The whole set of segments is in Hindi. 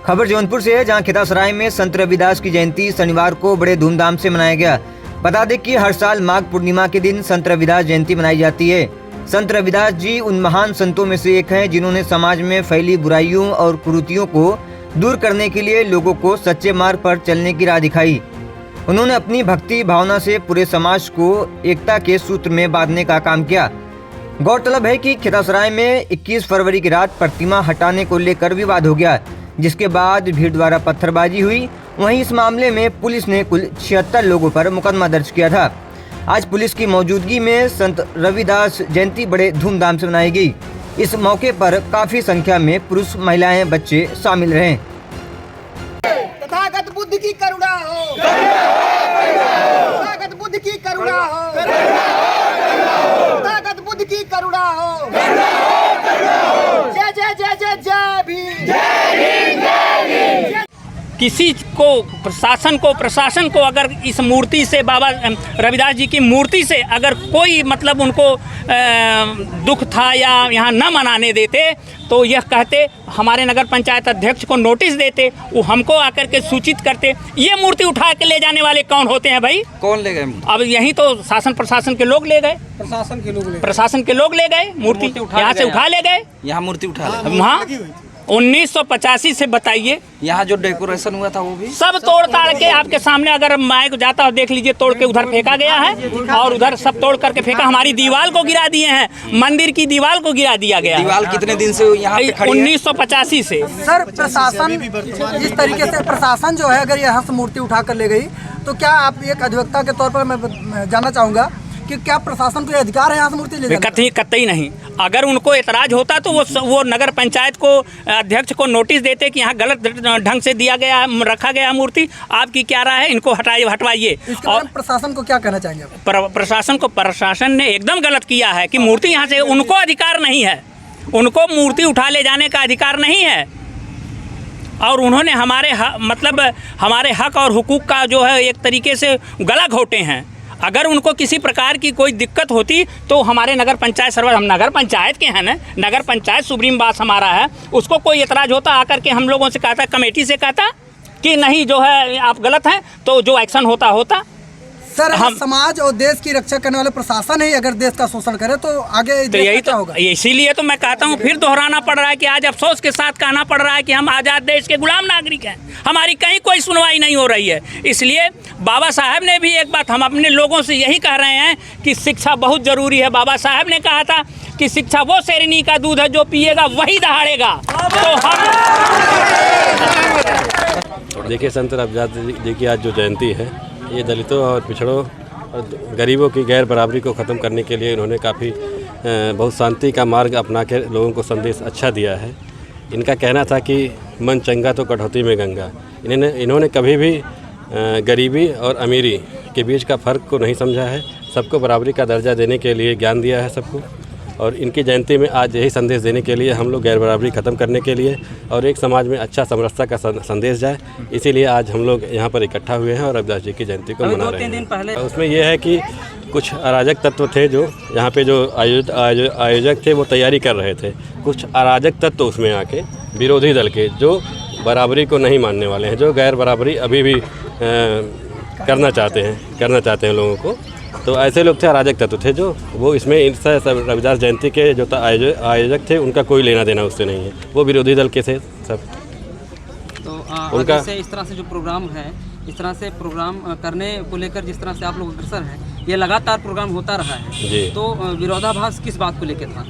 खबर जौनपुर से है, जहां खितासराय में संत रविदास की जयंती शनिवार को बड़े धूमधाम से मनाया गया। बता दें कि हर साल माघ पूर्णिमा के दिन संत रविदास जयंती मनाई जाती है। संत रविदास जी उन महान संतों में से एक हैं जिन्होंने समाज में फैली बुराइयों और कुरीतियों को दूर करने के लिए लोगों को सच्चे मार्ग पर चलने की राह दिखाई। उन्होंने अपनी भक्ति भावना से पूरे समाज को एकता के सूत्र में बांधने का काम किया। गौरतलब है कि खितासराय में 21 फरवरी की रात प्रतिमा हटाने को लेकर विवाद हो गया, जिसके बाद भीड़ द्वारा पत्थरबाजी हुई। वहीं इस मामले में पुलिस ने कुल 76 लोगों पर मुकदमा दर्ज किया था। आज पुलिस की मौजूदगी में संत रविदास जयंती बड़े धूमधाम से मनाई गई। इस मौके पर काफी संख्या में पुरुष, महिलाएं, बच्चे शामिल रहे। तथागत बुद्ध की करुणा हो, तथागत बुद्ध की करुणा हो, तथागत बुद्ध की करुणा हो। जय जय जय जय जय भीम, जय भीम, जय भीम। किसी को प्रशासन को अगर इस मूर्ति से, बाबा रविदास जी की मूर्ति से अगर कोई मतलब उनको दुख था या यहाँ न मनाने देते तो यह कहते, हमारे नगर पंचायत अध्यक्ष को नोटिस देते, वो हमको आकर के सूचित करते। ये मूर्ति उठा के ले जाने वाले कौन होते हैं भाई? कौन ले गए? अब यहीं तो शासन प्रशासन के लोग ले गए, प्रशासन के लोग ले गए मूर्ति यहाँ से उठा ले गए। यहाँ मूर्ति उठा ले वहाँ 1985 से बताइए, यहाँ जो डेकोरेशन हुआ था वो भी सब तोड़ ताड़ के आपके सामने, अगर माइक जाता हो देख लीजिए, तोड़ के उधर फेंका गया है और उधर सब तोड़ करके फेंका। हमारी दीवार को गिरा दिए हैं, मंदिर की दीवार को गिरा दिया गया। दीवार कितने दिन से यहाँ पे खड़ी है? 1985 से। सर, प्रशासन इस तरीके से, प्रशासन जो है अगर यहाँ से मूर्ति उठा कर ले गई तो क्या आप एक अधिवक्ता के तौर पर मैं जानना चाहूँगा कि क्या प्रशासन को अधिकार है यहाँ से मूर्ति ले जाने? कतई नहीं। अगर उनको एतराज होता तो वो नगर पंचायत को, अध्यक्ष को नोटिस देते कि यहाँ गलत ढंग से दिया गया, रखा गया मूर्ति। आपकी क्या राय है? इनको हटवाइए। और प्रशासन को क्या कहना चाहेंगे? प्रशासन ने एकदम गलत किया है कि मूर्ति यहाँ से, उनको अधिकार नहीं है, उनको मूर्ति उठा ले जाने का अधिकार नहीं है। और उन्होंने हमारे हक और हुकूक का जो है एक तरीके से गला घोटे हैं। अगर उनको किसी प्रकार की कोई दिक्कत होती तो हमारे नगर पंचायत हम नगर पंचायत के हैं ना, नगर पंचायत सुप्रीम बास हमारा है, उसको कोई एतराज़ होता आकर के हम लोगों से कहता, कमेटी से कहता कि नहीं जो है आप गलत हैं, तो जो एक्शन होता। सर, हम समाज और देश की रक्षा करने वाले प्रशासन ही अगर देश का शोषण करे तो आगे तो यही क्या होगा? इसीलिए तो मैं कहता हूँ, फिर दोहराना पड़ रहा है कि आज अफसोस के साथ कहना पड़ रहा है कि हम आज़ाद देश के गुलाम नागरिक हैं, हमारी कहीं कोई सुनवाई नहीं हो रही है। इसलिए बाबा साहब ने भी एक बात हम अपने लोगों से यही कह रहे हैं कि शिक्षा बहुत ज़रूरी है। बाबा साहब ने कहा था कि शिक्षा वो शेरनी का दूध है, जो पिएगा वही दहाड़ेगा। तो हम देखिए, संत रविदास जी की आज जो जयंती है, ये दलितों और पिछड़ों और गरीबों की गैर बराबरी को ख़त्म करने के लिए इन्होंने काफ़ी बहुत शांति का मार्ग अपना के लोगों को संदेश अच्छा दिया है। इनका कहना था कि मन चंगा तो कटौती में गंगा। इन्होंने कभी भी गरीबी और अमीरी के बीच का फ़र्क को नहीं समझा है, सबको बराबरी का दर्जा देने के लिए ज्ञान दिया है सबको। और इनकी जयंती में आज यही संदेश देने के लिए, हम लोग गैर बराबरी ख़त्म करने के लिए और एक समाज में अच्छा समरसता का संदेश जाए, इसीलिए आज हम लोग यहाँ पर इकट्ठा हुए हैं और रविदास जी की जयंती को मना रहे हैं। उसमें यह है कि कुछ अराजक तत्व थे जो यहाँ पे जो आयोजक थे वो तैयारी कर रहे थे। कुछ अराजक तत्व उसमें आके, विरोधी दल के, जो बराबरी को नहीं मानने वाले हैं, जो गैर बराबरी अभी भी करना चाहते हैं लोगों को। तो ऐसे लोग थे, अराजक तत्व थे जो वो इसमें रविदास जयंती के जो आयोजक थे, उनका कोई लेना देना उससे नहीं है, वो विरोधी दल के थे सब। तो उनका इस तरह से जो प्रोग्राम है, इस तरह से प्रोग्राम करने को लेकर जिस तरह से आप लोग अग्रसर हैं, ये लगातार प्रोग्राम होता रहा है जी। तो विरोधाभास किस बात को लेकर था?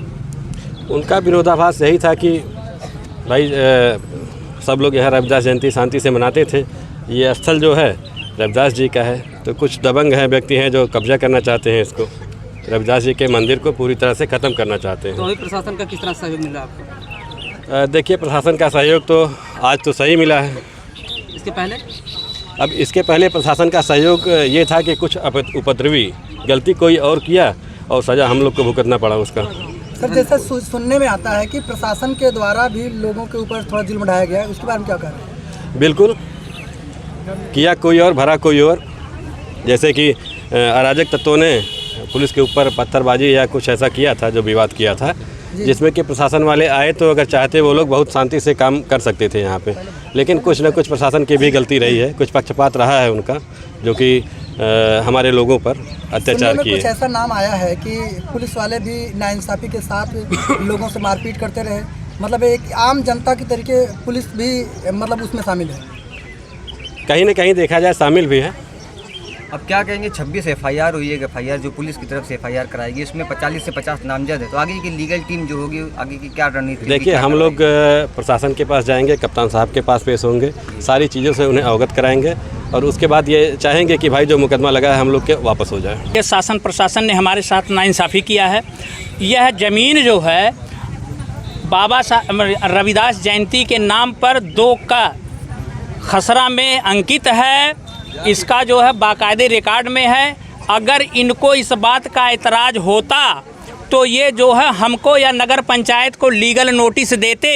उनका विरोधाभास यही था कि भाई सब लोग यहाँ रविदास जयंती शांति से मनाते थे, ये स्थल जो है रविदास जी का है, तो कुछ दबंग हैं, व्यक्ति हैं जो कब्जा करना चाहते हैं इसको, रविदास जी के मंदिर को पूरी तरह से ख़त्म करना चाहते हैं। तो अभी प्रशासन का किस तरह सहयोग मिला आपको? देखिए, प्रशासन का सहयोग तो आज तो सही मिला है। इसके पहले प्रशासन का सहयोग ये था कि कुछ उपद्रवी गलती कोई और किया और सज़ा हम लोग को भुगतना पड़ा उसका। सर, जैसे सुनने में आता है कि प्रशासन के द्वारा भी लोगों के ऊपर थोड़ा जुल्म ढाया गया है, उसके बारे में क्या कह रहे हैं? बिल्कुल, किया कोई और, भरा कोई और। जैसे कि अराजक तत्वों ने पुलिस के ऊपर पत्थरबाजी या कुछ ऐसा किया था, जो विवाद किया था, जिसमें कि प्रशासन वाले आए तो अगर चाहते वो लोग बहुत शांति से काम कर सकते थे यहाँ पे, लेकिन कुछ न कुछ प्रशासन की भी गलती रही है, कुछ पक्षपात रहा है उनका, जो कि हमारे लोगों पर अत्याचार किए। कुछ ऐसा नाम आया है कि पुलिस वाले भी नाइंसाफ़ी के साथ लोगों से मारपीट करते रहे, मतलब एक आम जनता की तरीके पुलिस भी मतलब उसमें शामिल है। कहीं न कहीं देखा जाए शामिल भी है। अब क्या कहेंगे, 26 FIR हुई है, FIR जो पुलिस की तरफ से FIR कराएगी, उसमें 40 से 50 नामजद है, तो आगे की लीगल टीम जो होगी आगे की क्या रणनीति? देखिए, हम लोग प्रशासन के पास जाएंगे, कप्तान साहब के पास पेश होंगे, सारी चीज़ों से उन्हें अवगत कराएंगे और उसके बाद ये चाहेंगे कि भाई जो मुकदमा लगा है हम लोग के वापस हो जाए। ये शासन प्रशासन ने हमारे साथ नाइंसाफ़ी किया है। यह ज़मीन जो है बाबा साहब रविदास जयंती के नाम पर 2 का खसरा में अंकित है, इसका जो है बाकायदे रिकॉर्ड में है। अगर इनको इस बात का एतराज़ होता तो ये जो है हमको या नगर पंचायत को लीगल नोटिस देते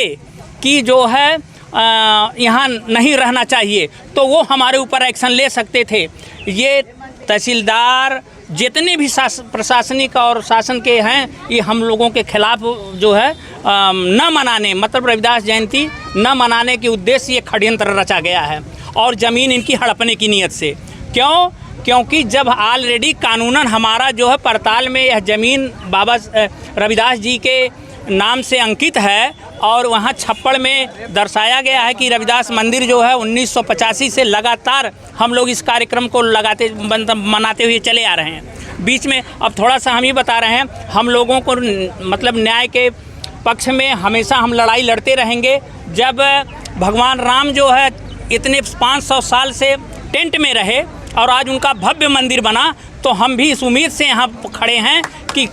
कि जो है यहाँ नहीं रहना चाहिए, तो वो हमारे ऊपर एक्शन ले सकते थे। ये तहसीलदार जितने भी प्रशासनिक और शासन के हैं, ये हम लोगों के खिलाफ जो है न मनाने, मतलब रविदास जयंती न मनाने के उद्देश्य ये षड्यंत्र रचा गया है और ज़मीन इनकी हड़पने की नीयत से। क्यों? क्योंकि जब ऑलरेडी कानूनन हमारा जो है परताल में यह ज़मीन बाबा रविदास जी के नाम से अंकित है और वहाँ छप्पड़ में दर्शाया गया है कि रविदास मंदिर जो है 1985 से लगातार हम लोग इस कार्यक्रम को मनाते हुए चले आ रहे हैं। बीच में अब थोड़ा सा हम ही बता रहे हैं, हम लोगों को मतलब न्याय के पक्ष में हमेशा हम लड़ाई लड़ते रहेंगे। जब भगवान राम जो है इतने 500 साल से टेंट में रहे और आज उनका भव्य मंदिर बना, तो हम भी इस उम्मीद से यहाँ खड़े हैं कि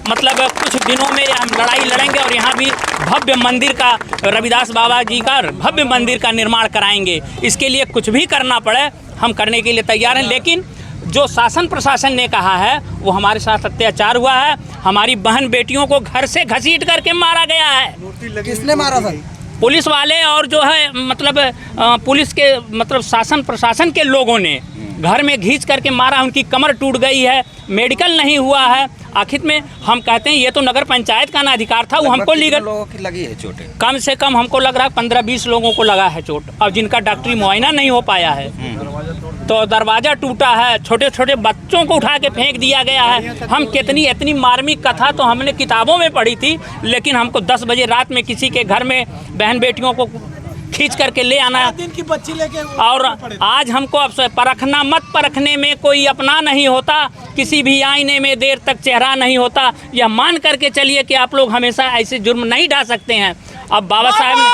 मतलब कुछ दिनों में हम लड़ाई लड़ेंगे और यहाँ भी भव्य मंदिर का, रविदास बाबा जी का भव्य मंदिर का निर्माण कराएंगे। इसके लिए कुछ भी करना पड़े हम करने के लिए तैयार हैं। लेकिन जो शासन प्रशासन ने कहा है वो हमारे साथ अत्याचार हुआ है। हमारी बहन बेटियों को घर से घसीट करके मारा गया है। किसने मारा सर? पुलिस वाले और जो है मतलब पुलिस के मतलब शासन प्रशासन के लोगों ने घर में घींच करके मारा। उनकी कमर टूट गई है, मेडिकल नहीं हुआ है। आखिर में हम कहते हैं ये तो नगर पंचायत का ना अधिकार था, वो हमको लीगल लोगों की लगी है चोटें? कम से कम हमको लग रहा है 15-20 लोगों को लगा है चोट, और जिनका डॉक्टरी मुआयना नहीं हो पाया है। तो दरवाज़ा टूटा है, छोटे छोटे बच्चों को उठा के फेंक दिया गया है। हम कितनी इतनी मार्मिक कथा तो हमने किताबों में पढ़ी थी, लेकिन हमको 10 बजे रात में किसी के घर में बहन बेटियों को खींच करके ले आना दिन की बच्ची लेके, और आज हमको अब परखना मत परखने में कोई अपना नहीं होता, किसी भी आईने में देर तक चेहरा नहीं होता। यह मान करके चलिए कि आप लोग हमेशा ऐसे जुर्म नहीं ढा सकते हैं। अब बाबा साहब ने